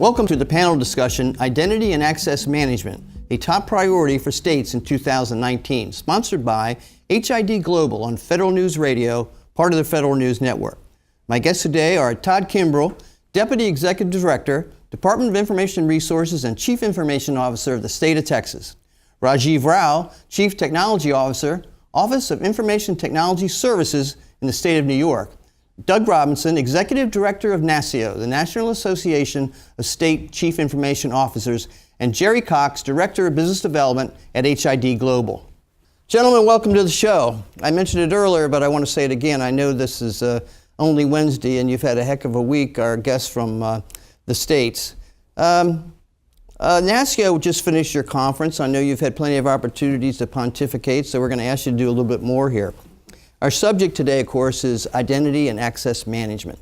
Welcome to the panel discussion, Identity and Access Management, a top priority for states in 2019, sponsored by HID Global on Federal News Radio, part of the Federal News Network. My guests today are Todd Kimbrell, Deputy Executive Director, Department of Information Resources and Chief Information Officer of the state of Texas. Rajiv Rao, Chief Technology Officer, Office of Information Technology Services in the state of New York. Doug Robinson, Executive Director of NASIO, the National Association of State Chief Information Officers, and Jerry Cox, Director of Business Development at HID Global. Gentlemen, welcome to the show. I mentioned it earlier, but I want to say it again. I know this is only Wednesday, and you've had a heck of a week, our guests from the States. NASIO just finished your conference. I know you've had plenty of opportunities to pontificate, so we're going to ask you to do a little bit more here. Our subject today, of course, is identity and access management.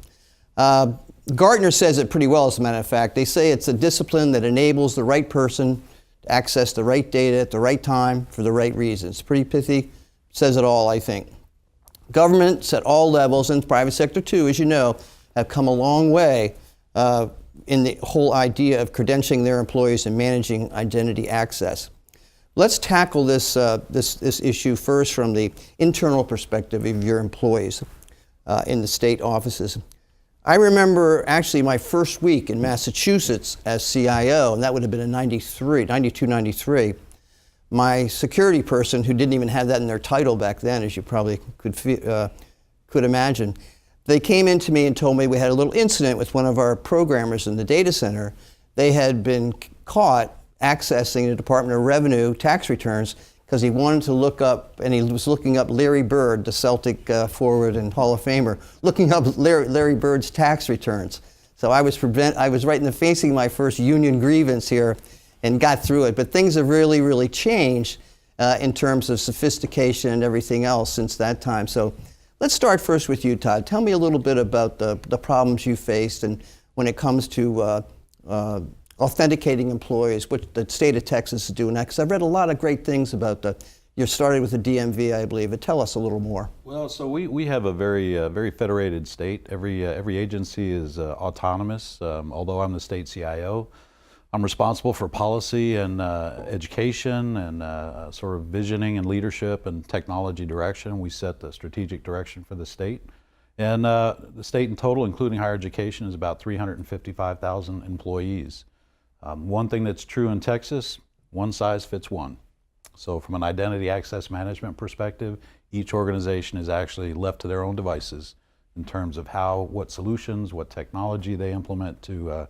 Gartner says it pretty well, as a matter of fact. They say it's a discipline that enables the right person to access the right data at the right time for the right reasons. Pretty pithy, says it all, I think. Governments at all levels, and the private sector too, as you know, have come a long way in the whole idea of credentialing their employees and managing identity access. Let's tackle this issue first from the internal perspective of your employees in the state offices. I remember actually my first week in Massachusetts as CIO, and that would have been in 92, 93. My security person, who didn't even have that in their title back then, as you probably could imagine, they came in to me and told me we had a little incident with one of our programmers in the data center. They had been caught accessing the Department of Revenue tax returns because he wanted to look up, and he was looking up Larry Bird, the Celtic forward and Hall of Famer, looking up Larry Bird's tax returns. So I was facing my first union grievance here and got through it. But things have really, really changed in terms of sophistication and everything else since that time. So let's start first with you, Todd. Tell me a little bit about the problems you faced and when it comes to authenticating employees, which the state of Texas is doing that, because I've read a lot of great things about you started with the DMV, I believe. But tell us a little more. Well, so we have a very federated state. Every agency is autonomous. Although I'm the state CIO, I'm responsible for policy and education and sort of visioning and leadership and technology direction. We set the strategic direction for the state. And the state in total, including higher education, is about 355,000 employees. One thing that's true in Texas, one size fits one. So from an identity access management perspective, each organization is actually left to their own devices in terms of what solutions, what technology they implement to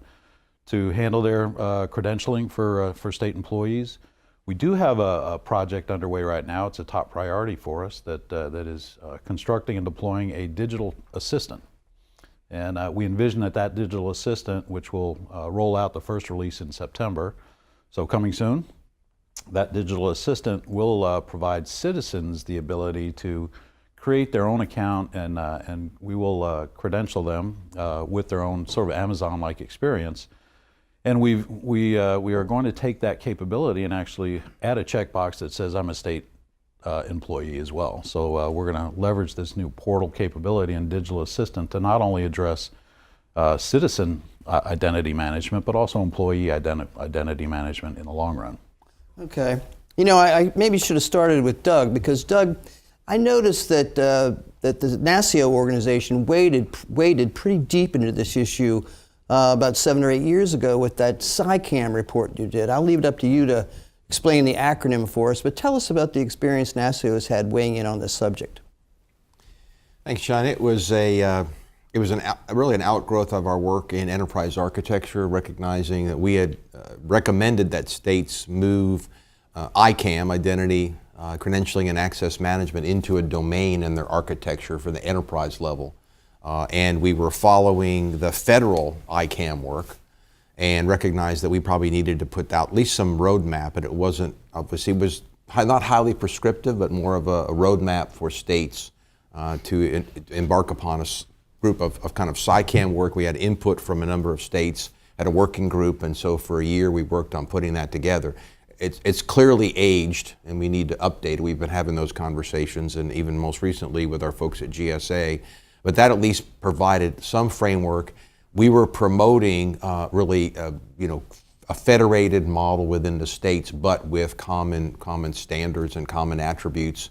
handle their credentialing for state employees. We do have a project underway right now. It's a top priority for us that is constructing and deploying a digital assistant. And we envision that digital assistant, which will roll out the first release in September, so coming soon, that digital assistant will provide citizens the ability to create their own account, and we will credential them with their own sort of Amazon-like experience. And we are going to take that capability and actually add a checkbox that says I'm a state employee as well. So we're going to leverage this new portal capability and digital assistant to not only address citizen identity management, but also employee identity management in the long run. Okay. You know, I maybe should have started with Doug, because Doug, I noticed that the NASIO organization waded pretty deep into this issue about 7 or 8 years ago with that SciCam report you did. I'll leave it up to you to explain the acronym for us, but tell us about the experience NASIO has had weighing in on this subject. Thanks, John. It was really an outgrowth of our work in enterprise architecture, recognizing that we had recommended that states move ICAM, identity, credentialing and access management, into a domain in their architecture for the enterprise level. And we were following the federal ICAM work and recognized that we probably needed to put out at least some roadmap, and it wasn't, obviously, it was not highly prescriptive, but more of a roadmap for states to embark upon a group of kind of SciCam work. We had input from a number of states, had a working group, and so for a year we worked on putting that together. It's clearly aged, and we need to update it. We've been having those conversations, and even most recently with our folks at GSA, but that at least provided some framework. we were promoting really, a federated model within the states, but with common standards and common attributes.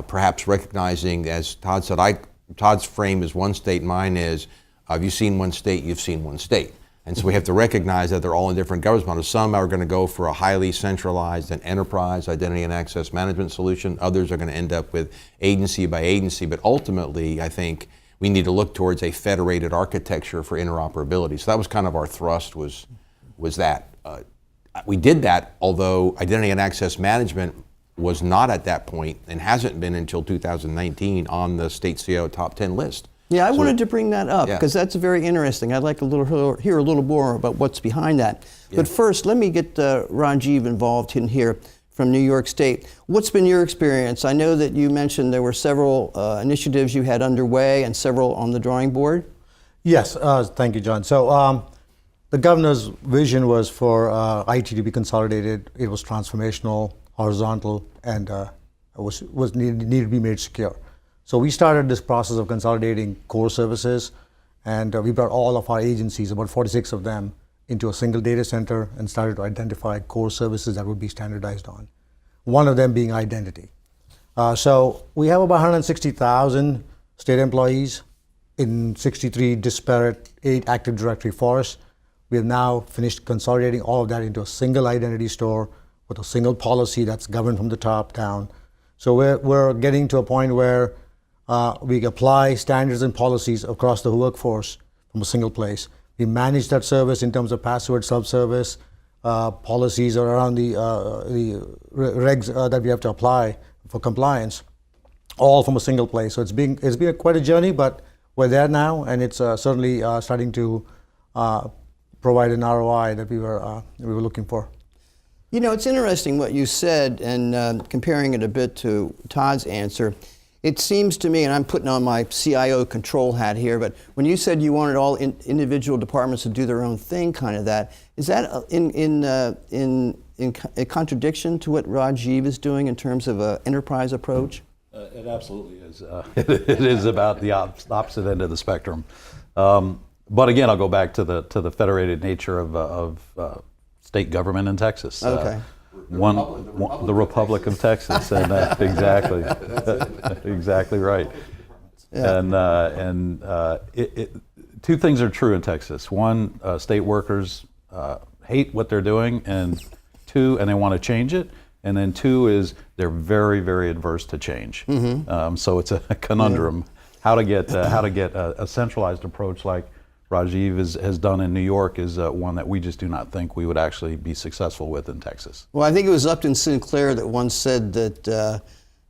Perhaps recognizing, as Todd said, Todd's frame is one state, mine is, if you've seen one state, you've seen one state. And so we have to recognize that they're all in different governance models. Some are going to go for a highly centralized and enterprise identity and access management solution. Others are going to end up with agency by agency. But ultimately, I think we need to look towards a federated architecture for interoperability. So that was kind of our thrust, was that. We did that, although identity and access management was not at that point and hasn't been until 2019 on the state CIO top 10 list. Yeah, I wanted to bring that up Yeah. because that's very interesting. I'd like to hear a little more about what's behind that. Yeah. But first, let me get Rajiv involved in here from New York State. What's been your experience? I know that you mentioned there were several initiatives you had underway and several on the drawing board. Yes, thank you, John. So the governor's vision was for IT to be consolidated. It was transformational, horizontal, and needed to be made secure. So we started this process of consolidating core services, and we brought all of our agencies, about 46 of them, into a single data center and started to identify core services that would be standardized on. One of them being identity. So we have about 160,000 state employees in 63 disparate 8 Active Directory forests. We have now finished consolidating all of that into a single identity store with a single policy that's governed from the top down. So we're getting to a point where we apply standards and policies across the workforce from a single place. We manage that service in terms of password, self-service, policies around the regs that we have to apply for compliance, all from a single place. So it's been quite a journey, but we're there now, and it's certainly starting to provide an ROI that we were looking for. You know, it's interesting what you said, and comparing it a bit to Todd's answer. It seems to me, and I'm putting on my CIO control hat here, but when you said you wanted all individual departments to do their own thing, kind of that, is that in a contradiction to what Rajiv is doing in terms of an enterprise approach? It absolutely is. It is about the opposite end of the spectrum. But again, I'll go back to the federated nature of state government in Texas. Okay. The Republic of Texas, and exactly, exactly right. Yeah. And two things are true in Texas. One, state workers hate what they're doing, and they want to change it. And then two is they're very, very adverse to change. Mm-hmm. So it's a conundrum. Yeah. How to get a centralized approach like Rajiv has done in New York is one that we just do not think we would actually be successful with in Texas. Well, I think it was Upton Sinclair that once said that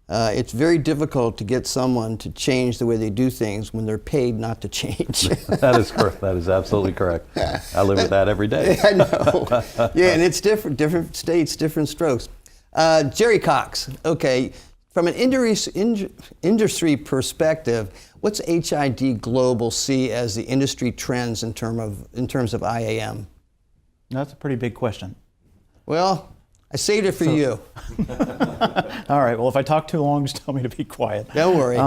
it's very difficult to get someone to change the way they do things when they're paid not to change. That is correct. That is absolutely correct. I live with that every day. I know. Yeah, and it's different states, different strokes. Jerry Cox, okay, from an industry perspective, what's HID Global see as the industry trends in terms of IAM? That's a pretty big question. Well, I saved it for you. All right, well, if I talk too long, just tell me to be quiet. Don't worry.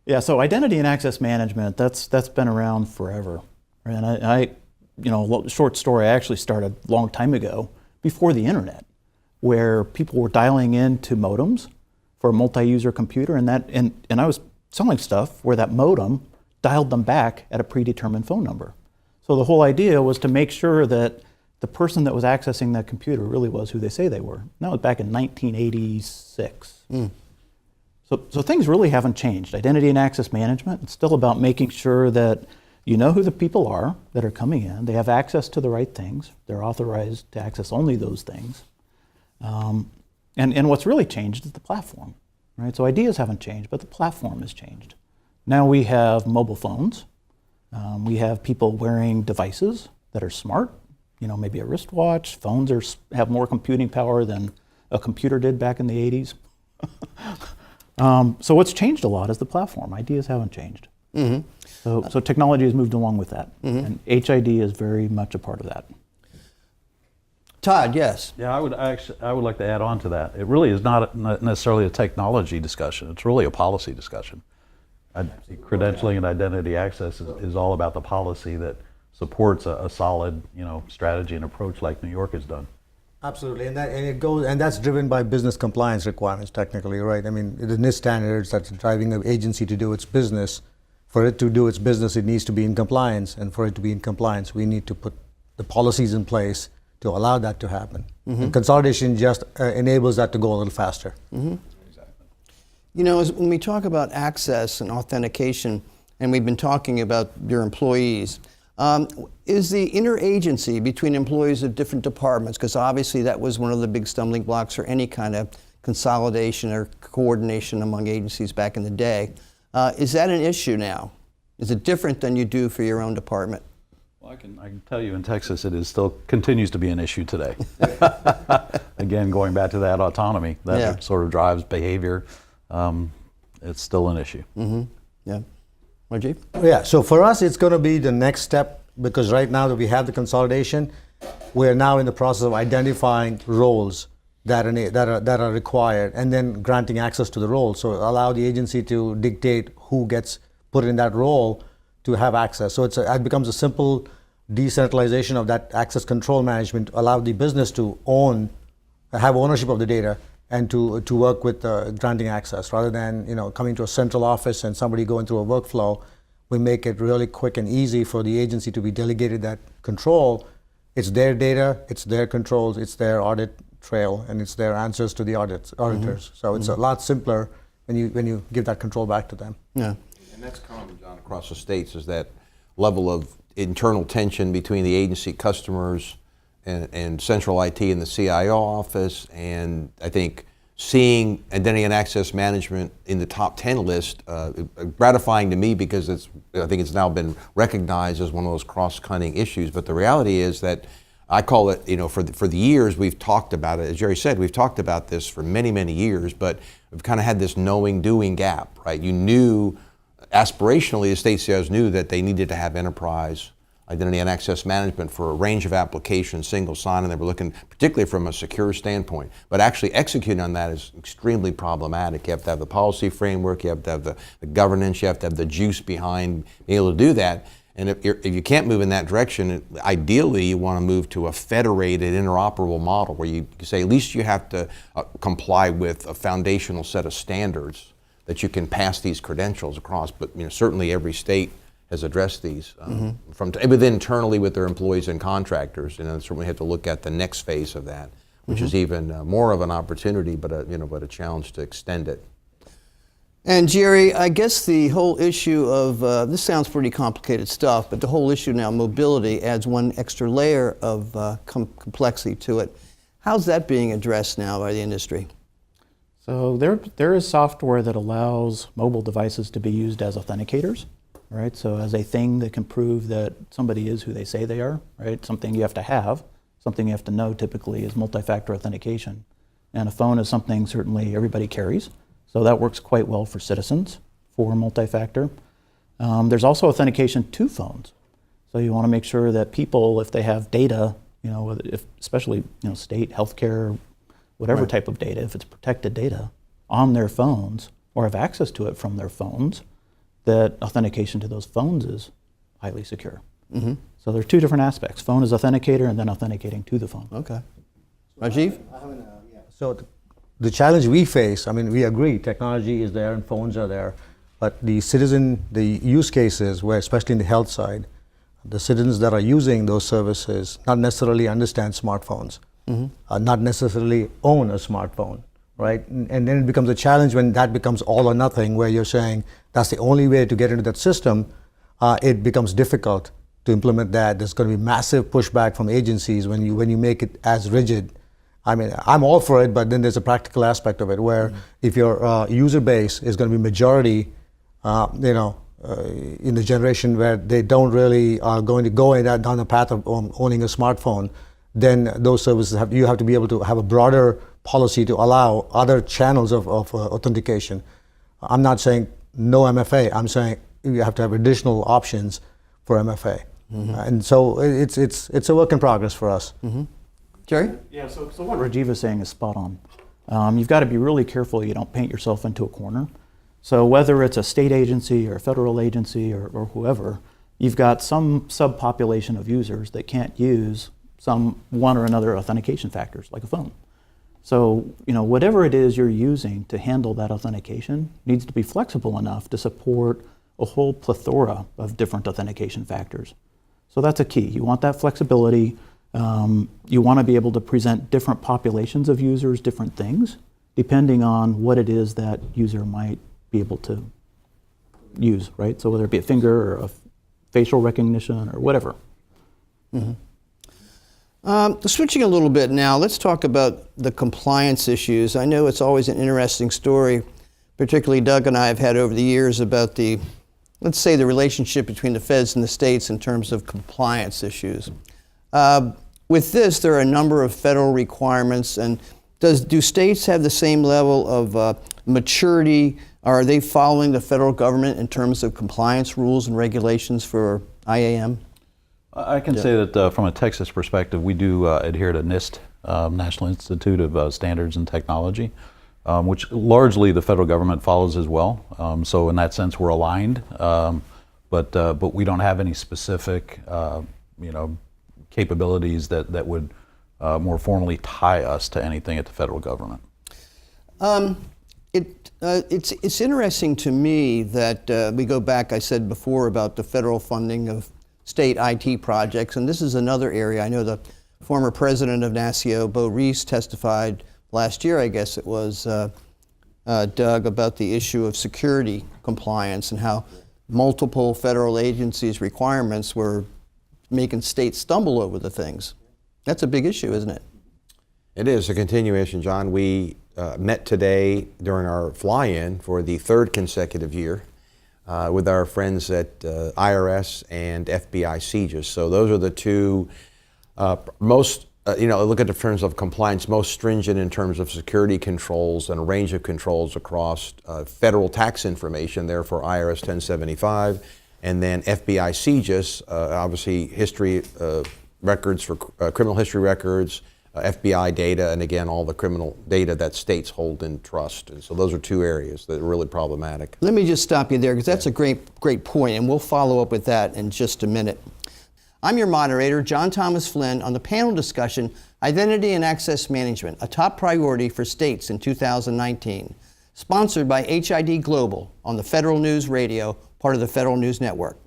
Yeah, so identity and access management, that's been around forever. And I short story, I actually started a long time ago, before the internet, where people were dialing into modems for a multi-user computer, and I was selling stuff where that modem dialed them back at a predetermined phone number. So the whole idea was to make sure that the person that was accessing that computer really was who they say they were. And that was back in 1986. So things really haven't changed. Identity and access management, it's still about making sure that you know who the people are that are coming in, they have access to the right things, they're authorized to access only those things. And what's really changed is the platform, right? So ideas haven't changed, but the platform has changed. Now we have mobile phones. We have people wearing devices that are smart, maybe a wristwatch. Phones have more computing power than a computer did back in the 80s. So what's changed a lot is the platform. Ideas haven't changed. Mm-hmm. So technology has moved along with that. Mm-hmm. And HID is very much a part of that. Todd, yes. Yeah, I would like to add on to that. It really is not necessarily a technology discussion. It's really a policy discussion. Credentialing and identity access is all about the policy that supports a solid, strategy and approach like New York has done. Absolutely, and that's driven by business compliance requirements. Technically, right? I mean, the NIST standards that's driving an agency to do its business. For it to do its business, it needs to be in compliance, and for it to be in compliance, we need to put the policies in place to allow that to happen. And consolidation just enables that to go a little faster. When we talk about access and authentication, and we've been talking about your employees, is the interagency between employees of different departments, because obviously that was one of the big stumbling blocks for any kind of consolidation or coordination among agencies back in the day, is that an issue now? Is it different than you do for your own department? Well, I can tell you in Texas it is still continues to be an issue today. Again, going back to that autonomy, that sort of drives behavior. It's still an issue. Yeah. Rajiv? Yeah, so for us, it's going to be the next step, because right now that we have the consolidation, we're now in the process of identifying roles that are required, and then granting access to the role. So allow the agency to dictate who gets put in that role to have access. So it becomes a simple decentralization of that access control management, allow the business to have ownership of the data, and to work with granting access, rather than coming to a central office and somebody going through a workflow. We make it really quick and easy for the agency to be delegated that control. It's their data, it's their controls, it's their audit trail, and it's their answers to the auditors. So it's a lot simpler when you give that control back to them. Yeah. And that's common, John, across the states, is that level of internal tension between the agency, customers, and central IT in the CIO office. And I think seeing identity and access management in the top 10 list, gratifying to me, because I think it's now been recognized as one of those cross-cutting issues. But the reality is that I call it, for the years we've talked about it. As Jerry said, we've talked about this for many, many years, but we've kind of had this knowing-doing gap, right? You knew, aspirationally, the state CIOs knew that they needed to have enterprise identity and access management for a range of applications, single sign-on. They were looking particularly from a secure standpoint. But actually executing on that is extremely problematic. You have to have the policy framework, you have to have the governance, you have to have the juice behind being able to do that. And if you can't move in that direction, ideally you want to move to a federated, interoperable model where you say at least you have to comply with a foundational set of standards that you can pass these credentials across. But certainly every state has addressed these from within internally with their employees and contractors. Certainly have to look at the next phase of that, which is even more of an opportunity, but a challenge to extend it. And Jerry, I guess the whole issue of, this sounds pretty complicated stuff, but the whole issue now, mobility, adds one extra layer of complexity to it. How's that being addressed now by the industry? So there is software that allows mobile devices to be used as authenticators, right? So as a thing that can prove that somebody is who they say they are, right? Something you have to have, something you have to know typically is multi-factor authentication. And a phone is something certainly everybody carries. So that works quite well for citizens for multi-factor. There's also authentication to phones. So you want to make sure that people, if they have data, especially state, healthcare, whatever type of data, if it's protected data on their phones or have access to it from their phones, that authentication to those phones is highly secure. So there are two different aspects. Phone is authenticator and then authenticating to the phone. Okay. Rajiv? So the challenge we face, we agree, technology is there and phones are there, but the use cases, where especially in the health side, the citizens that are using those services not necessarily understand smartphones, not necessarily own a smartphone, right? And then it becomes a challenge when that becomes all or nothing, where you're saying that's the only way to get into that system. It becomes difficult to implement that. There's going to be massive pushback from agencies when you make it as rigid. I'm all for it, but then there's a practical aspect of it where if your user base is going to be majority, in the generation where they don't really are going to go down the path of owning a smartphone, then those services you have to be able to have a broader policy to allow other channels of authentication. I'm not saying no MFA. I'm saying you have to have additional options for MFA, and so it's a work in progress for us. Jerry? Yeah, so what Rajiv is saying is spot on. You've got to be really careful you don't paint yourself into a corner. So whether it's a state agency or a federal agency or whoever, you've got some subpopulation of users that can't use one or another authentication factors, like a phone. So, whatever it is you're using to handle that authentication needs to be flexible enough to support a whole plethora of different authentication factors. So that's a key. You want that flexibility. You want to be able to present different populations of users different things, depending on what it is that user might be able to use, right? So whether it be a finger or a facial recognition or whatever. Mm-hmm. Switching a little bit now, let's talk about the compliance issues. I know it's always an interesting story, particularly Doug and I have had over the years about let's say the relationship between the feds and the states in terms of compliance issues. With this, there are a number of federal requirements, and do states have the same level of maturity? Are they following the federal government in terms of compliance rules and regulations for IAM? I can say that from a Texas perspective, we do adhere to NIST, National Institute of Standards and Technology, which largely the federal government follows as well. So in that sense, we're aligned, but we don't have any specific, capabilities that would more formally tie us to anything at the federal government. It's interesting to me that we go back, I said before, about the federal funding of state IT projects, and this is another area. I know the former president of NASCIO, Bo Reese, testified last year, I guess it was, Doug, about the issue of security compliance and how multiple federal agencies' requirements were making states stumble over the things. That's a big issue, isn't it? It is a continuation, John. We met today during our fly-in for the third consecutive year with our friends at IRS and FBI CJIS. So those are the two most, look at the terms of compliance, most stringent in terms of security controls and a range of controls across federal tax information, therefore IRS 1075, and then FBI CJIS, obviously history records for criminal history records, FBI data, and again, all the criminal data that states hold in trust. And so those are two areas that are really problematic. Let me just stop you there, because that's a great point, and we'll follow up with that in just a minute. I'm your moderator, John Thomas Flynn, on the panel discussion, Identity and Access Management, a top priority for states in 2019, sponsored by HID Global on the Federal News Radio, part of the Federal News Network.